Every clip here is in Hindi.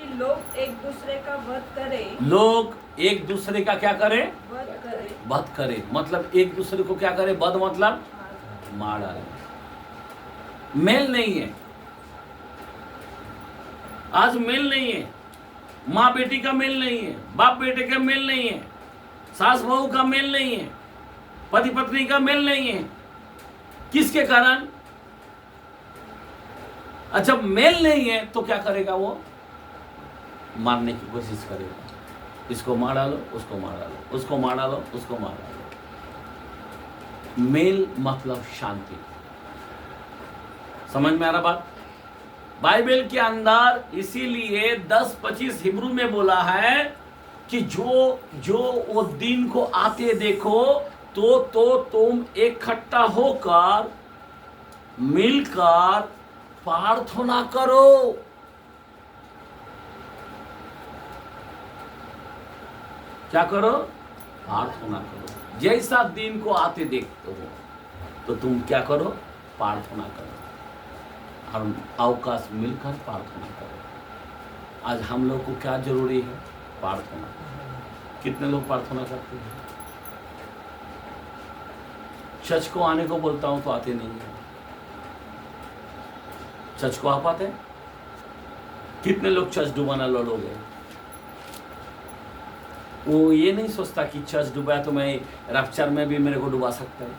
लोग एक दूसरे का वध करें, लोग एक दूसरे का क्या करे? वध करें, वध करे, मतलब एक दूसरे को क्या करे? वध मतलब मार डाले। मेल नहीं है, आज मेल नहीं है, माँ बेटी का मेल नहीं है, बाप बेटे का मेल नहीं है, सास बहू का मेल नहीं है, पति पत्नी का मेल नहीं है। किसके कारण? अच्छा, मेल नहीं है तो क्या करेगा? वो मारने की कोशिश करेगा। इसको मार डालो, उसको मार डालो, उसको मार डालो, उसको मार डालो। मेल मतलब शांति। समझ में आ रहा बात? बाइबल के अंदर इसीलिए 10:25 हिब्रू में बोला है कि जो वो दिन को आते देखो तो तुम इकट्ठा होकर मिलकर प्रार्थना करो। क्या करो? प्रार्थना करो। जैसा दिन को आते देखते हो तो तुम क्या करो? प्रार्थना करो और अवकाश मिलकर प्रार्थना करो। आज हम लोग को क्या जरूरी है? प्रार्थना। कितने लोग प्रार्थना करते हैं? चर्च को आने को बोलता हूं तो आते नहीं है। चर्च को आप आते हैं? कितने लोग चर्च डुबाना लड़ोगे? वो ये नहीं सोचता कि चर्च डुबाया तो मैं रैप्चर में भी मेरे को डुबा सकता है।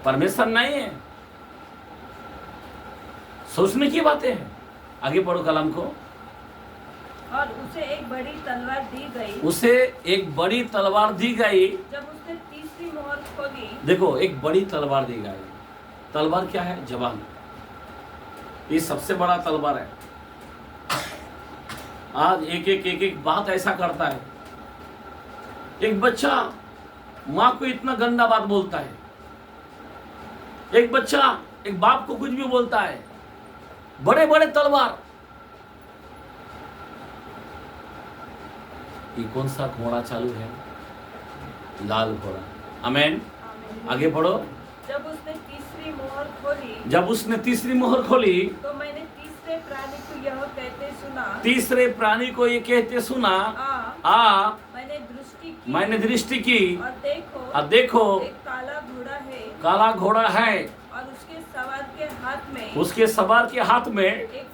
परमेश्वर नहीं है। सोचने की बातें हैं। आगे पढ़ो कलम को। और उसे एक बड़ी तलवार दी गई। उसे एक बड़ी तलवार दी गई। जब उसने तीसरी मोहर खोली। देखो, एक बड़ी तलवार दी गई। तलवार क्या है? जवान। ये सबसे बड़ा तलवार है। आज एक बात ऐसा करता है। एक बच्चा माँ को इतना गंदा बात बोलता है। एक बच्चा एक बाप को कुछ भी बोलता है। बड़े बड़े तलवार। ये कौन सा घोड़ा चालू है? लाल घोड़ा। आमेन। आगे बढ़ो। जब उसने तीसरी मोहर खोली। जब उसने तीसरी मोहर खोली तो मैंने तीसरे प्राणी को यह कहते सुना। तीसरे प्राणी को ये कहते सुना। आ मैंने दृष्टि की। और देखो एक काला घोड़ा है। काला घोड़ा है। और उसके सवार के हाथ में एक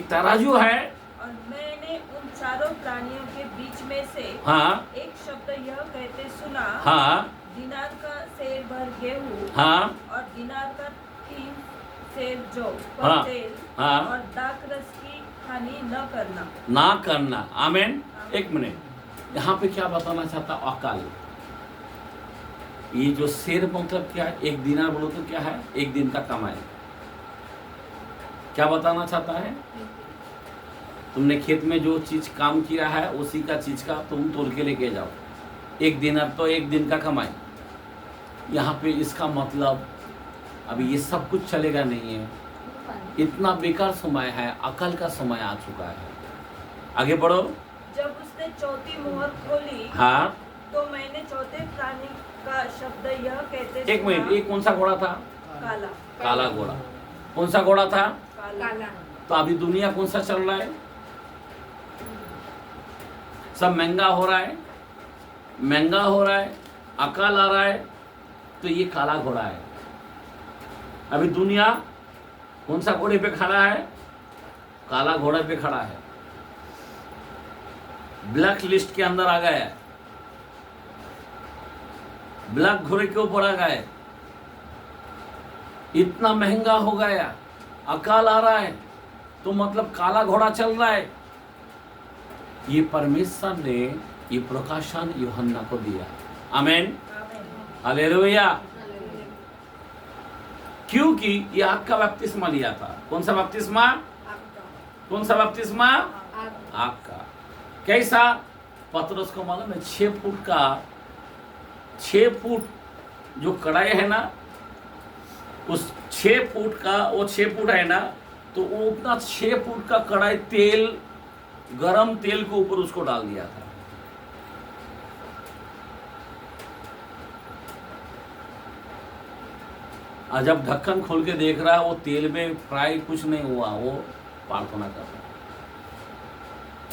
तराजू है। और मैंने उन चारों प्राणियों के बीच में से हाँ, एक शब्द यह कहते सुना। हाँ, दिनार का सेर भर गेहूं। हाँ, और दिनार का 3 सेर जौ हाँ, तेल। हाँ, और दाखरस की हानि न करना। ना करना। आमेन। एक मिनट, यहाँ पे क्या बताना चाहता? अकाल। ये जो शेर मतलब क्या है? एक दिनार बोलो तो क्या है? एक दिन का कमाई। क्या बताना चाहता है? तुमने खेत में जो चीज काम किया है उसी का चीज का तुम तोड़ के लेके जाओ। एक दिनार तो एक दिन का कमाई। यहाँ पे इसका मतलब अभी ये सब कुछ चलेगा नहीं है। इतना बेकार समय है, अकल का समय आ चुका है। आगे बढ़ो। जब उसने चौथी मोहर खोली। हाँ, तो मैंने चौथे प्राणी का शब्द यह कहते एक मिनट, ये कौन सा घोड़ा था? काला। काला घोड़ा। कौन सा घोड़ा था? काला। तो अभी दुनिया कौन सा चल रहा है? सब महंगा हो रहा है, महंगा हो रहा है, अकाल आ रहा है, तो ये काला घोड़ा है। अभी दुनिया कौन सा घोड़े पे खड़ा है? काला घोड़े पे खड़ा है। ब्लैक लिस्ट के अंदर आ गया है। ब्लैक घोड़े के ऊपर आ गए। इतना महंगा हो गया, अकाल आ रहा है, तो मतलब काला घोड़ा चल रहा है। ये परमेश्वर ने ये प्रकाशन यूहन्ना को दिया। आमेन। हालेलुया। क्योंकि ये आग का बपतिस्मा लिया था। कौन सा बपतिस्मा? कौन सा बपतिस्मा? आग का। कैसा? पतरस को मालूम है 6 फुट का, 6 फुट जो कढ़ाई है ना, उस 6 फुट का, वो 6 फुट है ना, तो वो उतना 6 फुट का कढ़ाई तेल, गरम तेल के ऊपर उसको डाल दिया था। और जब ढक्कन खोल के देख रहा है वो तेल में फ्राई कुछ नहीं हुआ, वो प्रार्थना कर रहा है,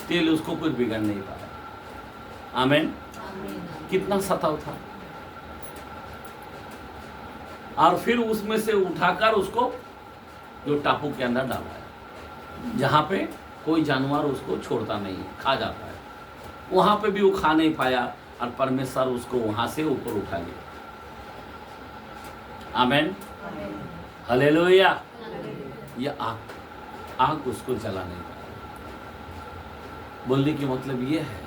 तेल उसको कुछ बिगड़ नहीं पाया। आमीन। कितना सताव था। और फिर उसमें से उठाकर उसको जो टापू के अंदर डाला है, जहां पे कोई जानवर उसको छोड़ता नहीं है, खा जाता है, वहां पे भी वो खा नहीं पाया और परमेश्वर उसको वहां से ऊपर उठा लिया। आमीन। हालेलुया। ये आग उसको जला नहीं पाया। बोलने की मतलब ये है,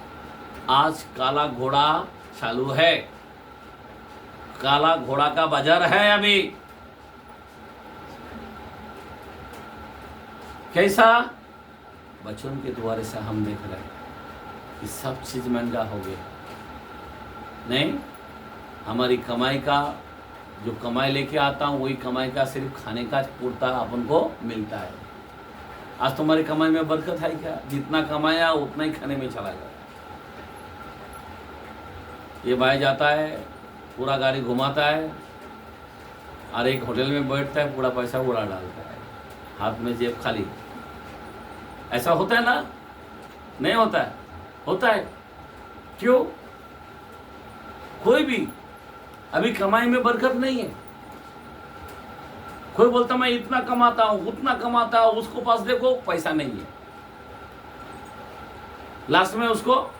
आज काला घोड़ा चालू है, काला घोड़ा का बाजार है अभी। कैसा? बच्चों के द्वारे से हम देख रहे हैं कि सब चीज महंगा हो गया। नहीं, हमारी कमाई का जो कमाई लेके आता हूँ वही कमाई का सिर्फ खाने का पूर्ता अपन को मिलता है। आज तुम्हारी कमाई में बरकत है क्या? जितना कमाया उतना ही खाने में चला गया। ये भाई जाता है, पूरा गाड़ी घुमाता है और एक होटल में बैठता है, पूरा पैसा उड़ा डालता है, हाथ में जेब खाली। ऐसा होता है ना? नहीं होता है? होता है। क्यों? कोई भी अभी कमाई में बरकत नहीं है। कोई बोलता मैं इतना कमाता हूं, उतना कमाता हूं, उसको पास देखो पैसा नहीं है, लास्ट में उसको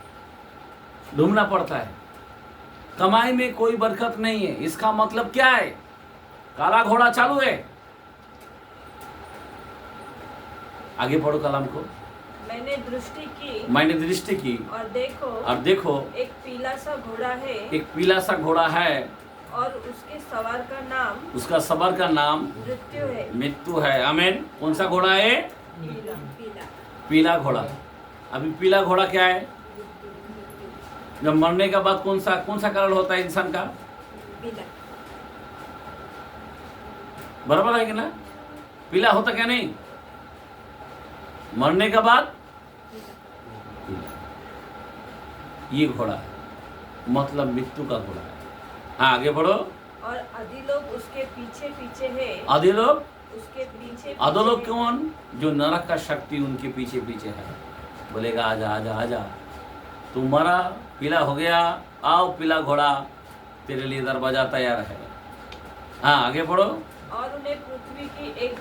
ढूंढना पड़ता है। कमाई में कोई बरकत नहीं है। इसका मतलब क्या है? काला घोड़ा चालू है। आगे पढ़ो कलाम को। मैंने दृष्टि की और देखो एक पीला सा घोड़ा है, एक पीला सा घोड़ा है और उसके सवार का नाम मृत्यु है। आमीन। कौन सा घोड़ा है? पीला घोड़ा। अभी पीला घोड़ा क्या है? जब मरने के बाद कौन सा कलर होता है इंसान का? बराबर है कि ना? पीला होता क्या नहीं? मरने के बाद ये घोड़ा है, मतलब मृत्यु का घोड़ा है। हाँ, आगे बढ़ो। और आदि लोग उसके पीछे पीछे है। आदि लोग उसके पीछे आदि लोग कौन? जो नरक का शक्ति उनके पीछे पीछे है। बोलेगा आजा आजा आजा, तू मरा, पीला हो गया, आओ पीला घोड़ा, तेरे लिए दरवाजा तैयार है। हाँ, आगे बढ़ो। और उन्हें पृथ्वी की एक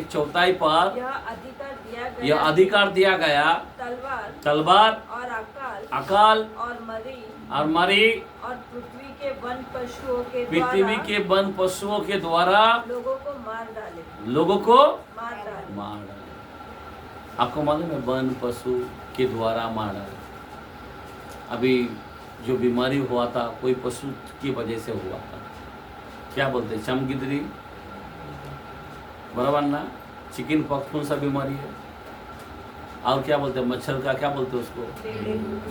चौथाई पर यह अधिकार दिया गया तलवार और अकाल और मरी और पृथ्वी के वन पशुओं के द्वारा लोगों को मार डाले। आपको मालूम है, वन पशु के द्वारा मार डाले। अभी जो बीमारी हुआ था कोई पशु की वजह से हुआ था। क्या बोलते? चमगिदरी, बराबर ना? चिकन पॉक्स कौन सा बीमारी है? और क्या बोलते हैं? मच्छर का क्या बोलते हैं उसको?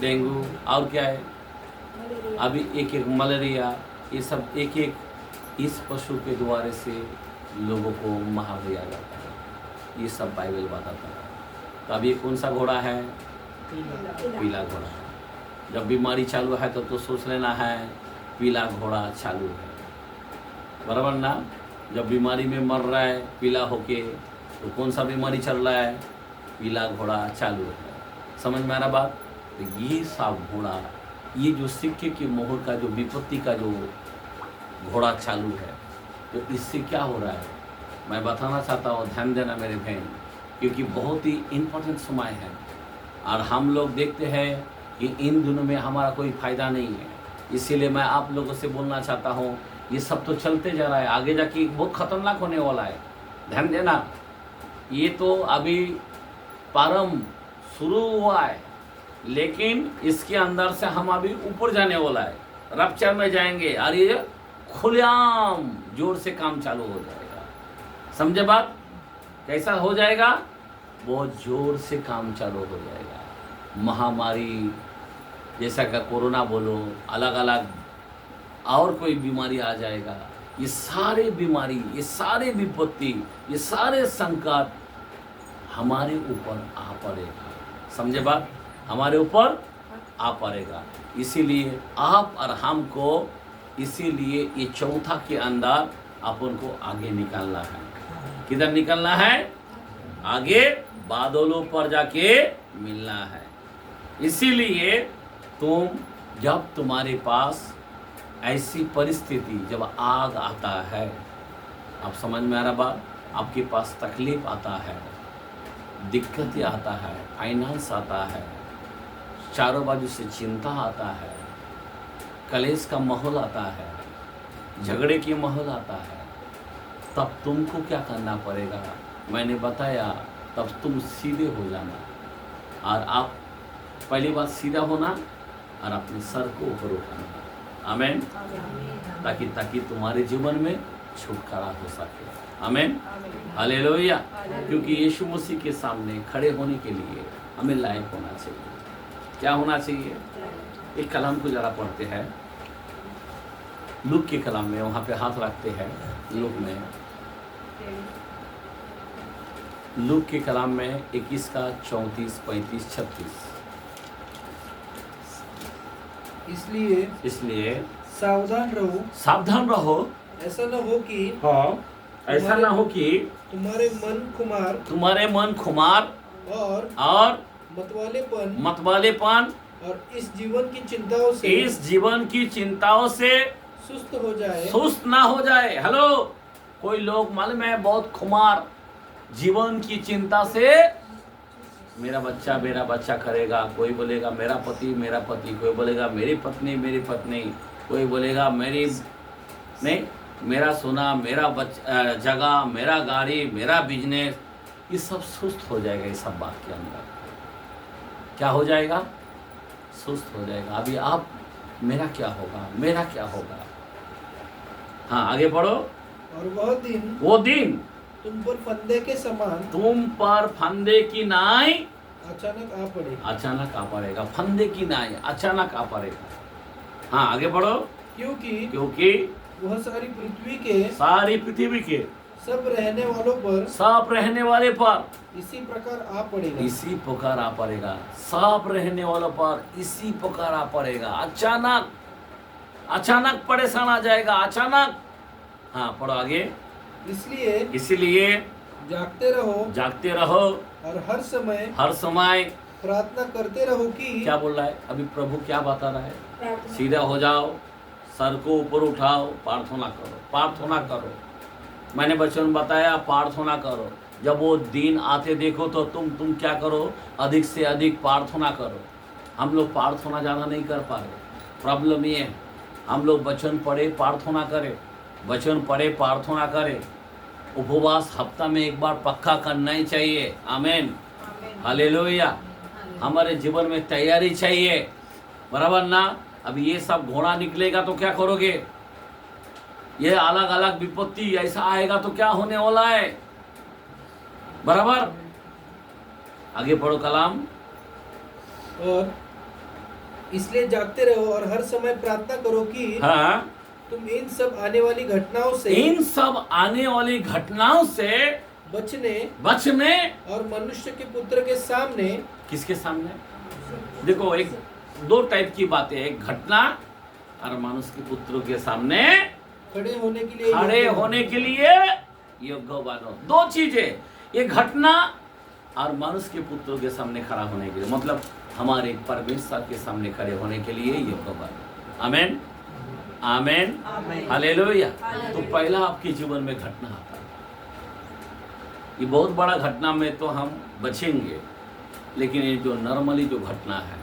डेंगू। और क्या है? अभी एक एक मलेरिया। ये सब एक एक इस पशु के द्वारे से लोगों को मार दिया जाता है। ये सब बाइबल बताता है। तो अभी कौन सा घोड़ा है? पीला घोड़ा। जब बीमारी चालू है तो सोच लेना है पीला घोड़ा चालू है, बराबर ना? जब बीमारी में मर रहा है पीला होके, तो कौन सा बीमारी चल रहा है? पीला घोड़ा चालू है। समझ में आ रहा बात? तो ये सब घोड़ा, ये जो सिक्के की मोहर का जो विपत्ति का जो घोड़ा चालू है, तो इससे क्या हो रहा है मैं बताना चाहता हूँ। ध्यान देना मेरे बहन, क्योंकि बहुत ही इम्पोर्टेंट समय है और हम लोग देखते हैं कि इन दिनों में हमारा कोई फायदा नहीं है। इसीलिए मैं आप लोगों से बोलना चाहता हूँ, ये सब तो चलते जा रहा है, आगे जाके बहुत खतरनाक होने वाला है। ध्यान देना, ये तो अभी प्रारंभ शुरू हुआ है, लेकिन इसके अंदर से हम अभी ऊपर जाने वाला है, रप्चर में जाएंगे और ये खुलेआम जोर से काम चालू हो जाएगा। समझे बात? कैसा हो जाएगा? बहुत जोर से काम चालू हो जाएगा। महामारी जैसा का कोरोना बोलो, अलग अलग और कोई बीमारी आ जाएगा। ये सारे बीमारी, ये सारे विपत्ति, ये सारे संकट हमारे ऊपर आ पड़ेगा। समझे बात? हमारे ऊपर आ पड़ेगा। इसीलिए आप और हमको इसीलिए ये चौथा के अंदर अपन को आगे निकलना है। किधर निकलना है? आगे बादलों पर जाके मिलना है। इसीलिए तुम जब तुम्हारे पास ऐसी परिस्थिति जब आग आता है, आप समझ में आ रहा बात, आपके पास तकलीफ आता है, दिक्कतें आता है, फाइनेंस आता है, चारों बाजू से चिंता आता है, कलेश का माहौल आता है, झगड़े की माहौल आता है, तब तुमको क्या करना पड़ेगा? मैंने बताया, तब तुम सीधे हो जाना। और आप पहली बात सीधा होना और अपने सर को ऊपर उठाना। आमीन। ताकि तुम्हारे जीवन में छुटकारा हो सके। आमीन, हालेलुया। क्योंकि यीशु मसीह के सामने खड़े होने के लिए हमें लायक होना चाहिए। क्या होना चाहिए? एक कलाम को जरा पढ़ते हैं, लूक के कलाम में, वहाँ पे हाथ रखते हैं। लूक के कलाम में 21 का 34, 35, 36। इसलिए सावधान रहो। ऐसा न हो कि ऐसा ना हो कि तुम्हारे मन खुमार और मतवालेपन और इस जीवन की चिंताओं से सुस्त ना हो जाए। हेलो, कोई लोग मालूम है बहुत खुमार जीवन की चिंता से, मेरा बच्चा करेगा, कोई बोलेगा मेरा पति, कोई बोलेगा मेरी पत्नी, कोई बोलेगा मेरा सोना, मेरा जगह, मेरा गाड़ी, मेरा बिजनेस, ये सब सुस्त हो जाएगा। ये सब बात के अंदर क्या हो जाएगा? सुस्त हो जाएगा। अभी आप मेरा क्या होगा। हाँ, आगे पढ़ो। और वो दिन तुम पर फंदे की नाई अचानक आ पड़ेगा। फंदे की नाई अचानक आ पड़ेगा। हाँ, आगे बढ़ो। क्योंकि वह सारी पृथ्वी के सब रहने वाले पर इसी प्रकार आ पड़ेगा। सब रहने वालों पर इसी प्रकार आ पड़ेगा। अचानक परेशान आ जाएगा, अचानक। हाँ, पढ़ो आगे। इसलिए जागते रहो और हर समय प्रार्थना करते रहो कि क्या बोल रहा है अभी प्रभु? क्या बता रहा है? सीधा हो जाओ, सर को ऊपर उठाओ, प्रार्थना करो। मैंने बच्चों में बताया, प्रार्थना करो। जब वो दिन आते देखो तो तुम क्या करो? अधिक से अधिक प्रार्थना करो। हम लोग प्रार्थना ज़्यादा नहीं कर पा रहे। प्रॉब्लम ये है, हम लोग वचन पढ़े प्रार्थना करें। उपवास हफ्ता में एक बार पक्का करना ही चाहिए। आमीन, हालेलुया। हमारे जीवन में तैयारी चाहिए, बराबर ना? अब ये सब घोड़ा निकलेगा तो क्या करोगे? ये अलग अलग विपत्ति ऐसा आएगा तो क्या होने वाला है? बराबर। आगे पढ़ो कलाम। और इसलिए जागते रहो और हर समय प्रार्थना करो कि हाँ, तुम इन सब आने वाली घटनाओं से बचने और मनुष्य के पुत्र के सामने। किसके सामने? देखो, एक दो टाइप की बातें, एक घटना और मनुष्य के पुत्रों के सामने खड़े होने के लिए योग्य बनो। दो चीजें, ये घटना और मनुष्य के पुत्रों के सामने खड़ा होने के लिए, मतलब हमारे परमेश्वर के सामने खड़े होने के लिए योग्य बनो। आमीन, हालेलुया। तो पहला आपके जीवन में घटना आता है। ये बहुत बड़ा घटना में तो हम बचेंगे, लेकिन ये जो नॉर्मली जो घटना है,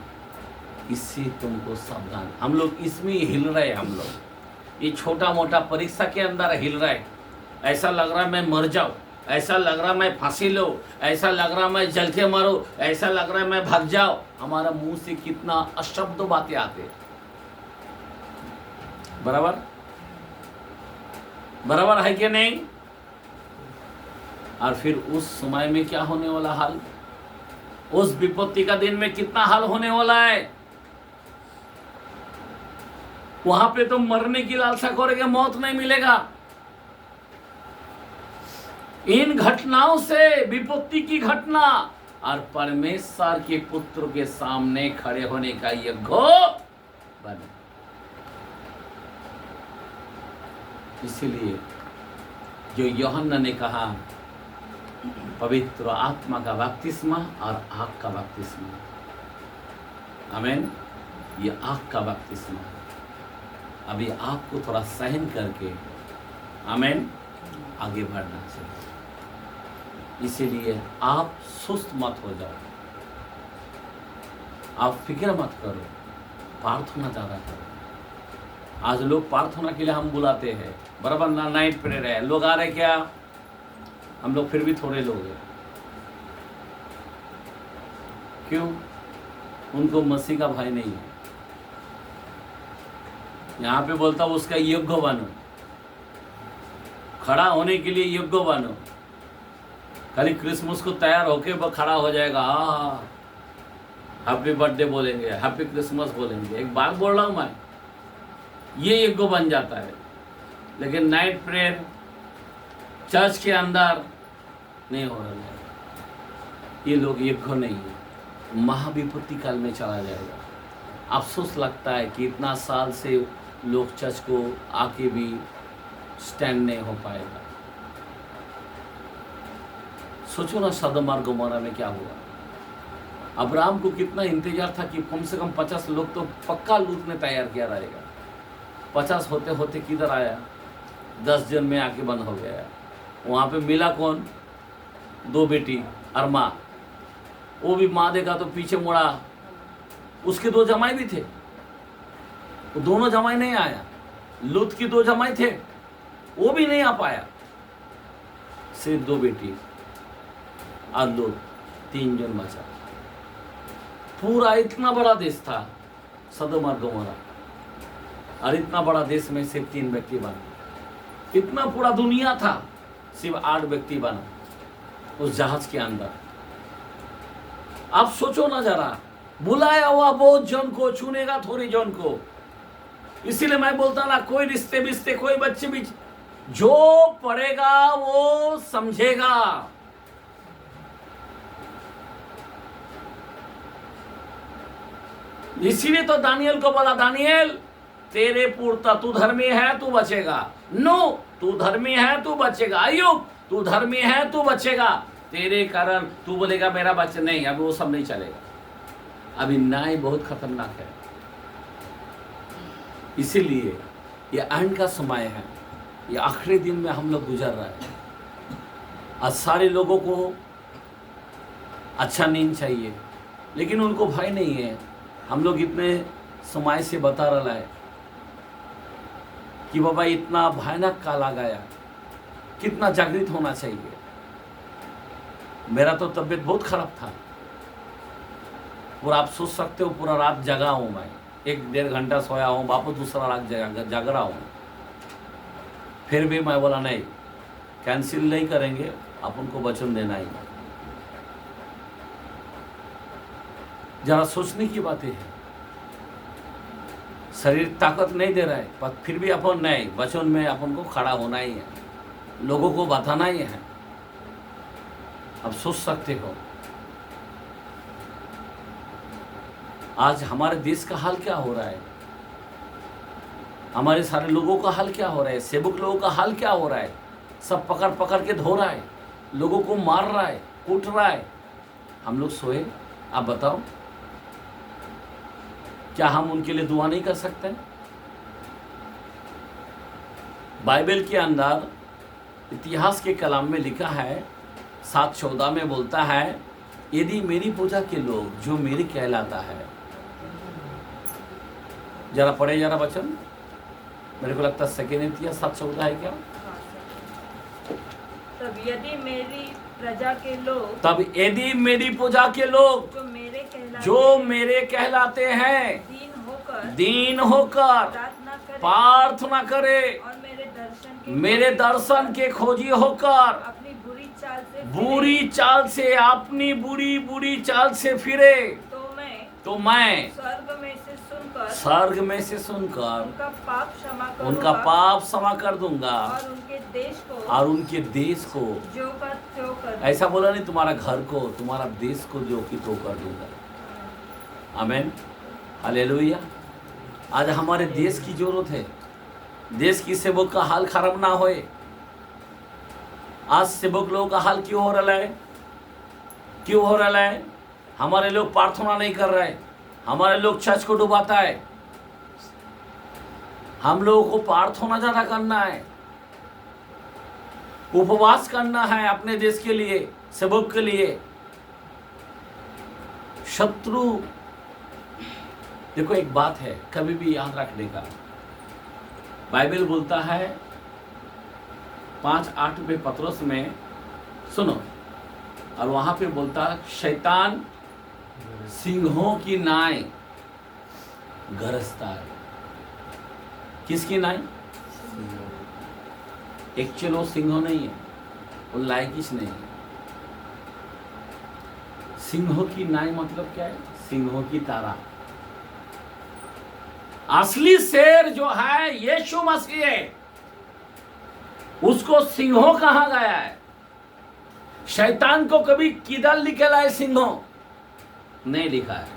इससे तुमको सावधान। हम लोग इसमें हिल रहे, हम लोग ये छोटा मोटा परीक्षा के अंदर हिल रहे। ऐसा लग रहा है मैं मर जाऊं, ऐसा लग रहा है मैं फांसी लो, ऐसा लग रहा है मैं जल के मरो, ऐसा लग रहा है मैं भाग जाओ। हमारा मुंह से कितना अशब्द बातें आते, बराबर है कि नहीं? और फिर उस समय में क्या होने वाला हाल, उस विपत्ति का दिन में कितना हाल होने वाला है। वहां पे तो मरने की लालसा करोगे, मौत नहीं मिलेगा। इन घटनाओं से, विपत्ति की घटना और परमेश्वर के पुत्र के सामने खड़े होने का योग्य बने। इसीलिए जो यूहन्ना ने कहा पवित्र आत्मा का बपतिस्मा और आग का बपतिस्मा, आमीन, ये आग का बपतिस्मा। अभी आपको थोड़ा सहन करके, आमीन, आगे बढ़ना चाहिए। इसीलिए आप सुस्त मत हो जाओ, आप फिक्र मत करो, प्रार्थना ज़्यादा करो। आज लोग प्रार्थना के लिए हम बुलाते हैं, बराबर ना, नाइट प्रेयर है, लोग आ रहे क्या? हम लोग फिर भी थोड़े लोग हैं। क्यों? उनको मसीह का भय नहीं है। यहाँ पे बोलता हूँ उसका योग्य बनो, खड़ा होने के लिए योग्य बनो। खाली क्रिसमस को तैयार होके वो खड़ा हो जाएगा, हैप्पी बर्थडे बोलेंगे, हैप्पी क्रिसमस बोलेंगे, एक बात बोल रहा हूँ मैं, ये योग्य बन जाता है। लेकिन नाइट प्रेयर चर्च के अंदर नहीं हो रहा है, ये लोग योग्य नहीं है, महाविपत्ति काल में चला जाएगा। अफसोस लगता है कि इतना साल से लोग चर्च को आके भी स्टैंड नहीं हो पाएगा। सोचो ना सदोम और गोमोरा में क्या हुआ। अब्राहम को कितना इंतजार था कि कम से कम 50 लोग तो पक्का लूट ने तैयार किया रहेगा। 50 होते होते किधर आया, 10 जन में आके बंद हो गया। वहाँ पे मिला कौन? 2 बेटी और माँ। वो भी माँ देखा तो पीछे मुड़ा, उसके 2 जमाई भी थे, वो दोनों जमाई नहीं आया। लूत की 2 जमाई थे, वो भी नहीं आ पाया। सिर्फ 2 बेटी और लूत, 3 जन बचा। पूरा इतना बड़ा देश था सदोम और गोमोरा, और इतना बड़ा देश में सिर्फ 3 व्यक्ति बने। इतना पूरा दुनिया था, सिर्फ 8 व्यक्ति बना उस जहाज के अंदर। आप सोचो ना जरा, बुलाया हुआ बहुत जन को चुनेगा, थोड़ी जन को। इसीलिए मैं बोलता ना, कोई रिश्ते बिस्ते, कोई बच्चे भी, जो पढ़ेगा वो समझेगा। इसीलिए तो दानियल को बोला, दानियल तेरे पूर्ता, तू धर्मी है तू बचेगा। नो, तू धर्मी है तू बचेगा। अय्यूब, तू धर्मी है तू बचेगा। तेरे कारण तू बोलेगा मेरा बच्चा नहीं, अभी वो सब नहीं चलेगा। अभी न्याय बहुत खतरनाक है। इसीलिए ये एंड का समय है, ये आखिरी दिन में हम लोग गुजर रहे हैं। आज सारे लोगों को अच्छा नींद चाहिए, लेकिन उनको भय नहीं है। हम लोग इतने समय से बता रहा है कि बाबा इतना भयानक काल आ गया, कितना जागृत होना चाहिए। मेरा तो तबीयत बहुत खराब था, पूरा आप सोच सकते हो, पूरा रात जगा हूँ मैं, 1-1.5 घंटा सोया हूँ, वापस दूसरा रात जाग रहा हूँ। फिर भी मैं बोला नहीं, कैंसिल नहीं करेंगे, आप उनको वचन देना ही। जरा सोचने की बातें हैं। शरीर ताकत नहीं दे रहा है, पर फिर भी अपन नहीं, वचन में अपन को खड़ा होना ही है, लोगों को बताना ही है। अब सोच सकते हो आज हमारे देश का हाल क्या हो रहा है, हमारे सारे लोगों का हाल क्या हो रहा है, सेवक लोगों का हाल क्या हो रहा है। सब पकड़ पकड़ के धो रहा है, लोगों को मार रहा है, कूट रहा है। हम लोग सोए? आप बताओ, क्या हम उनके लिए दुआ नहीं कर सकते? बाइबल के अंदर इतिहास के कलाम में लिखा है, 7:14 में बोलता है, यदि मेरी पूजा के लोग जो मेरे कहलाता है। जरा पढ़े जरा वचन, मेरे को लगता है 2 इतिहास 7:14 है क्या? तब यदि मेरी प्रजा के लोग, तब यदि मेरी पूजा के लोग जो मेरे कहलाते हैं दीन होकर प्रार्थना करे और मेरे दर्शन के खोजी होकर अपनी बुरी चाल से अपनी बुरी चाल से फिरे, तो मैं स्वर्ग में से सुनकर उनका पाप क्षमा कर दूंगा और उनके देश को जो कर ऐसा बोला नहीं, तुम्हारा घर को, तुम्हारा देश को जो कि तो कर दूंगा। आमीन, हालेलुया। आज हमारे देश की जरूरत है, देश की सेवक का हाल खराब ना होए। आज सेवक लोगों का हाल क्यों हो रहा है? क्यों हो रहा है? हमारे लोग प्रार्थना नहीं कर रहे, हमारे लोग चर्च को डुबाता है। हम लोगों को प्रार्थना ज्यादा करना है, उपवास करना है अपने देश के लिए, सेवक के लिए। शत्रु, देखो एक बात है कभी भी याद रखने का, बाइबल बोलता है 5:8 पे पतरस में, सुनो, और वहां पे बोलता है शैतान सिंहों की नाई गरजता है। किसकी नाई? एक्चुअली वो सिंह नहीं है, वो लायकिश नहीं है। सिंहों की नाई मतलब क्या है? सिंहों की तारा। असली शेर जो है यीशु मसीह है, उसको सिंहों कहा गया है। शैतान को कभी किधर लिखा है? सिंहों नहीं लिखा है।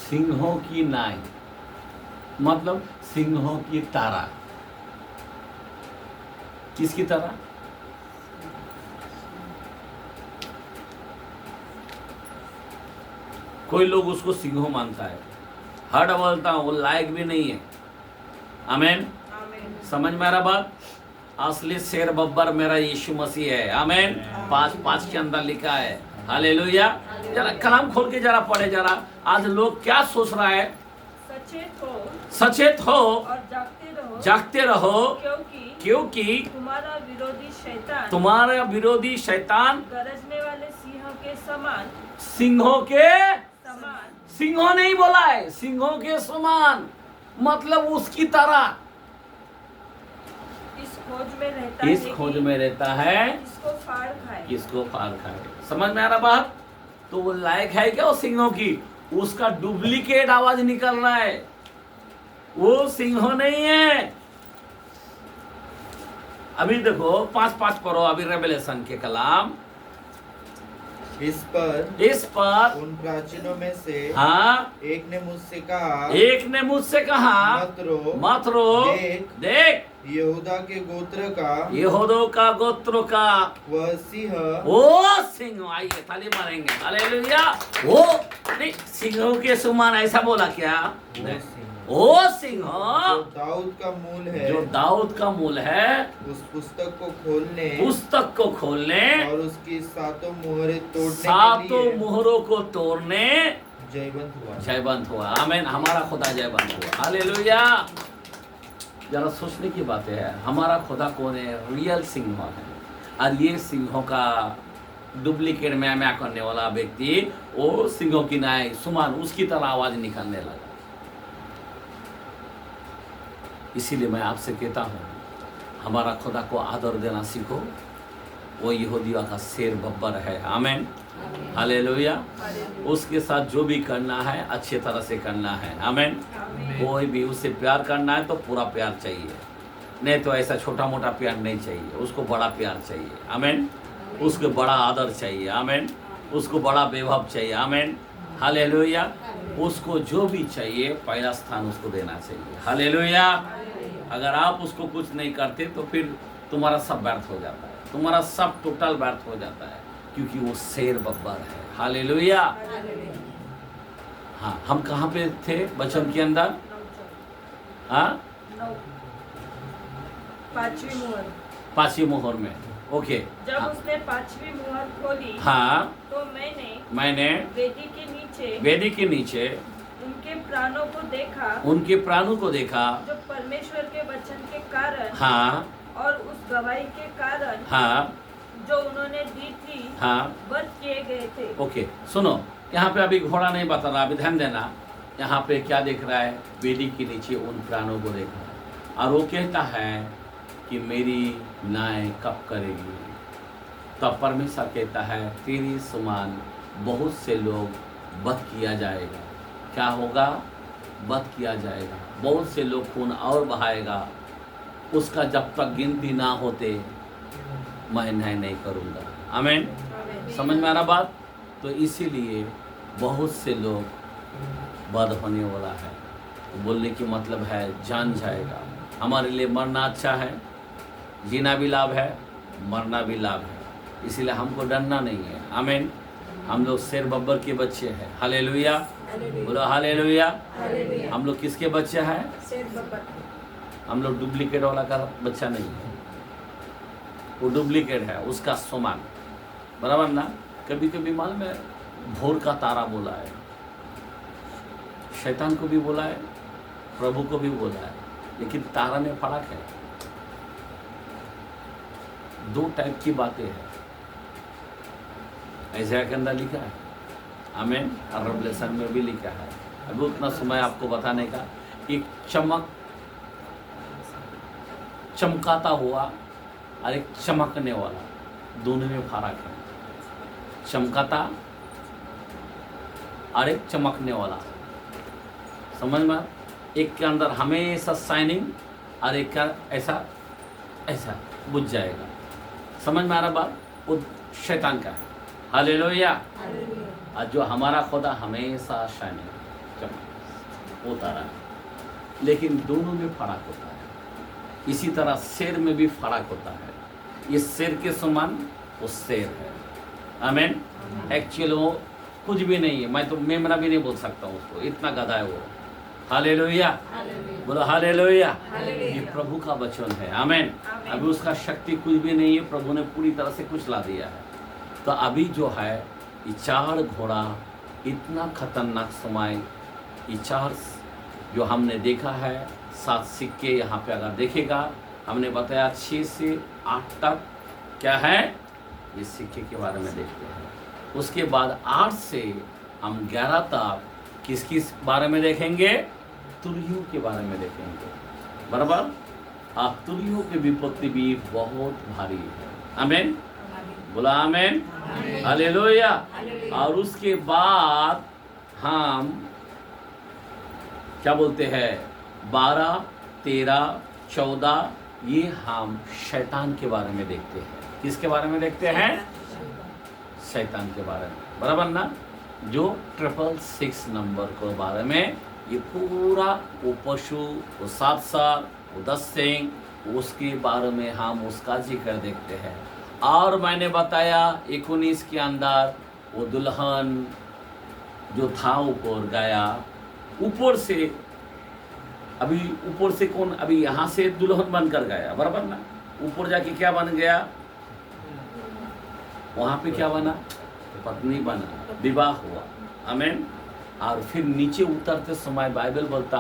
सिंहों की नाई मतलब सिंहों की तारा। किसकी तरह? कोई लोग उसको सिंहों मानता है, हट बोलता हूं, वो लायक भी नहीं है। आमीन। समझ में आ रहा बात? असली शेर बब्बर मेरा यीशु मसीह है। आमीन। 5:5 के अंदर लिखा है। हालेलुया। जरा कलाम खोल के जरा पढ़े जरा। आज लोग क्या सोच रहा है? सचेत हो और जागते रहो क्योंकि तुम्हारा विरोधी शैतान गरजने वाले सिंहों के समान, सिंहों नहीं बोला है, सिंहों के समान मतलब उसकी तरह इस खोज में रहता है किसको फाड़ खाए। समझ में आ रहा बात? तो वो लायक है क्या वो सिंहों की? उसका डुप्लीकेट आवाज निकल रहा है, वो सिंह नहीं है। अभी देखो 5:5 पढ़ो अभी रेवलेशन के कलाम। इस पर उन प्राचीनों में से एक ने मुझसे कहा मत रो, देख यहूदा के गोत्र का वह सिंह। आइए ताली मारेंगे। हालेलुया। वो नहीं, सिंहों के समान ऐसा बोला क्या? वो सिंह जो दाऊद का मूल है, उस पुस्तक को खोलने और उसकी सातों मोहरों को तोड़ने जयवंत हुआ। आमीन। हमारा खुदा जयवंत हुआ। हालेलुया। जरा सोचने की बात है, हमारा खुदा कौन है? रियल सिंह है। और ये सिंहों का डुप्लीकेट मैं करने वाला व्यक्ति, वो सिंहों की नाई सुमान उसकी तरह आवाज निकालने लगा। इसीलिए मैं आपसे कहता हूँ, हमारा खुदा को आदर देना सीखो। वो यहूदियों का शेर बब्बर है। आमीन। हालेलुया। उसके साथ जो भी करना है अच्छे तरह से करना है। आमीन। कोई भी उससे प्यार करना है तो पूरा प्यार चाहिए, नहीं तो ऐसा छोटा मोटा प्यार नहीं चाहिए, उसको बड़ा प्यार चाहिए। आमीन। उसको बड़ा आदर चाहिए। आमीन। उसको बड़ा वैभव चाहिए। आमीन। हालेलुया। उसको जो भी चाहिए पहला स्थान उसको देना चाहिए। हालेलुया। अगर आप उसको कुछ नहीं करते तो फिर तुम्हारा सब व्यर्थ हो जाता है, तुम्हारा सब टोटल व्यर्थ हो जाता है, क्योंकि वो शेर बब्बर है। हालेलुया। हाँ, हम कहाँ पे थे वचन के अंदर? हाँ, 5वीं मोहर में। ओके। जब उसने 5वीं मोहर खोली, हाँ, तो मैंने वेदी के नीचे उनके प्राणों को देखा जो परमेश्वर के वचन के कारण, हाँ, और उस गवाही के कारण, हाँ, जो उन्होंने दी थी, हाँ, वध किए गए थे। ओके। सुनो, यहाँ पे अभी घोड़ा नहीं बता रहा, अभी ध्यान देना। यहाँ पे क्या देख रहा है? वेदी के नीचे उन प्राणों को देखा, और वो कहता है कि मेरी न्याय कब करेगी? तब परमेश्वर कहता है तेरी समान बहुत से लोग वध किया जाएगा। क्या होगा? वध किया जाएगा। बहुत से लोग खून और बहाएगा, उसका जब तक गिनती ना होते मैं न्याय नहीं करूँगा। आमीन। समझ में आ रहा बात? तो इसीलिए बहुत से लोग वध होने वाला है। बोलने की मतलब है जान जाएगा, हमारे लिए मरना अच्छा है, जीना भी लाभ है, मरना भी लाभ है, इसीलिए हमको डरना नहीं है। आमीन। हम लोग शेर बब्बर के बच्चे हैं। हालेलुया, बोलो हालेलुया। हम लोग किसके बच्चे हैं? शेर बब्बर। हम लोग डुप्लीकेट वाला का बच्चा नहीं है, वो डुप्लीकेट है, उसका समान, बराबर ना। कभी कभी मालूम है भोर का तारा बोला है, शैतान को भी बोला है, प्रभु को भी बोला है, लेकिन तारा में फर्क है। दो टाइप की बातें हैं, ऐसा के अंदर लिखा है। आमीन। और रेवलेशन में भी लिखा है। अभी उतना समय आपको बताने का। एक चमकाता हुआ और एक चमकने वाला, दोनों में फर्क है। चमकाता और एक चमकने वाला, समझ में। एक के अंदर हमेशा शाइनिंग और एक का ऐसा ऐसा बुझ जाएगा। समझ में आ रहा बात? वो शैतान का है। हालेलुया। और जो हमारा खुदा हमेशा शाइनिंग चमक होता रहा, लेकिन दोनों में फर्क होता है। इसी तरह शेर में भी फर्क होता है। ये शेर के समान वो शेर है। आमीन। एक्चुअली वो कुछ भी नहीं है, मैं तो मेमना भी नहीं बोल सकता हूँ उसको, इतना गधा है वो। हालेलुया, बोलो हालेलुया। ये प्रभु का वचन है। आमीन। अभी उसका शक्ति कुछ भी नहीं है, प्रभु ने पूरी तरह से कुछ ला दिया है। तो अभी जो है ये 4 घोड़ा, इतना खतरनाक समय, ये 4 जो हमने देखा है, 7 सिक्के यहाँ पे अगर देखेगा, हमने बताया 6 से 8 तक क्या है, ये सिक्के के बारे में देखते हैं। उसके बाद 8 से हम 11 तक किस किस बारे में देखेंगे? तुरहियों के बारे में देखेंगे, बराबर। आप तुरहियों की विपत्ति भी बहुत भारी है। आमीन, बोला आमीन, हालेलुया। और उसके बाद हम क्या बोलते हैं, 12, 13, 14, ये हम शैतान के बारे में देखते हैं। किसके बारे में देखते हैं? शैतान के बारे में, बराबर ना। जो 666 नंबर के बारे में, ये पूरा वो पशु, वो 7 सर, वो 10 सिंह, उसके बारे में हम उसका जिक्र देखते हैं। और मैंने बताया 19 के अंदर वो दुल्हन जो था ऊपर गया, ऊपर से अभी ऊपर से कौन, अभी यहाँ से दुल्हन बनकर गया, बराबर ना। ऊपर जाके क्या बन गया? वहाँ पे क्या बना? पत्नी बना, विवाह हुआ। आमीन। और फिर नीचे उतरते समय बाइबल बोलता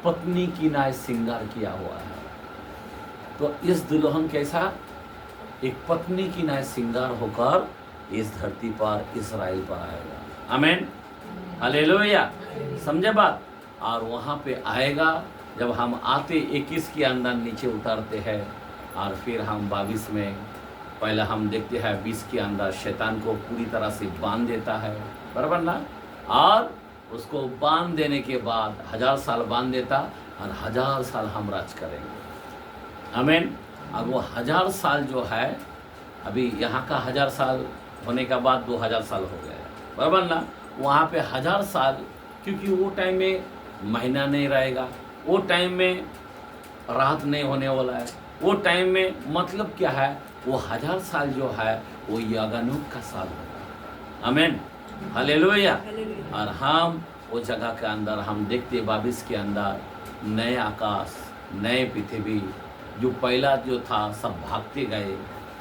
पत्नी की नाय श्रृंगार किया हुआ है। तो इस दुल्हन कैसा? एक पत्नी की नाय श्रृंगार होकर इस धरती पर, इस्राएल पर आएगा। आमीन, हालेलुया। समझे बात? और वहाँ पे आएगा, जब हम आते 21 के अंदर नीचे उतरते हैं, और फिर हम 22 में, पहले हम देखते हैं 20 के अंदर शैतान को पूरी तरह से बांध देता है, बराबर ना। और उसको बांध देने के बाद 1000 साल बांध देता, और 1000 साल हम राज करेंगे। आमीन। अब वो 1000 साल जो है, अभी यहाँ का 1000 साल होने के बाद 2000 साल हो गया, बराबर ना। वहाँ पे 1000 साल, क्योंकि वो टाइम में महीना नहीं रहेगा, वो टाइम में रात नहीं होने वाला है, वो टाइम में मतलब क्या है, वो 1000 साल जो है वो यगानुक का साल होगा। आमीन, हालेलुया। और हम वो जगह के अंदर हम देखते 22 के अंदर नए आकाश, नए पृथ्वी, जो पहला जो था सब भागते गए,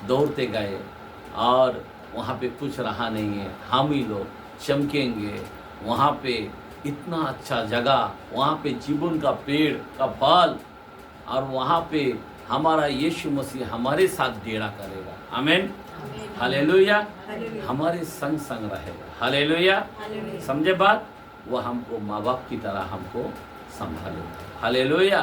दौड़ते गए, और वहाँ पे कुछ रहा नहीं है। हम ही लोग चमकेंगे वहाँ पे, इतना अच्छा जगह, वहाँ पे जीवन का पेड़ का फल, और वहाँ पे हमारा यीशु मसीह हमारे साथ डेरा करेगा। आमीन, हालेलुया। हमारे संग संग रहेगा। हालेलुया। समझे बात? वो हमको माँ बाप की तरह हमको संभालेगा। हालेलुया।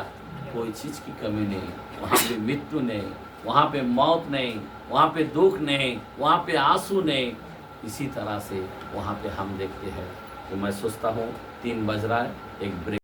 कोई चीज़ की कमी नहीं, वहाँ पे मृत्यु नहीं, वहाँ पे मौत नहीं, वहाँ पे दुख नहीं, वहाँ पे आंसू नहीं। इसी तरह से वहाँ पे हम देखते हैं। तो मैं सोचता हूँ 3 बज रहा है, एक ब्रेक।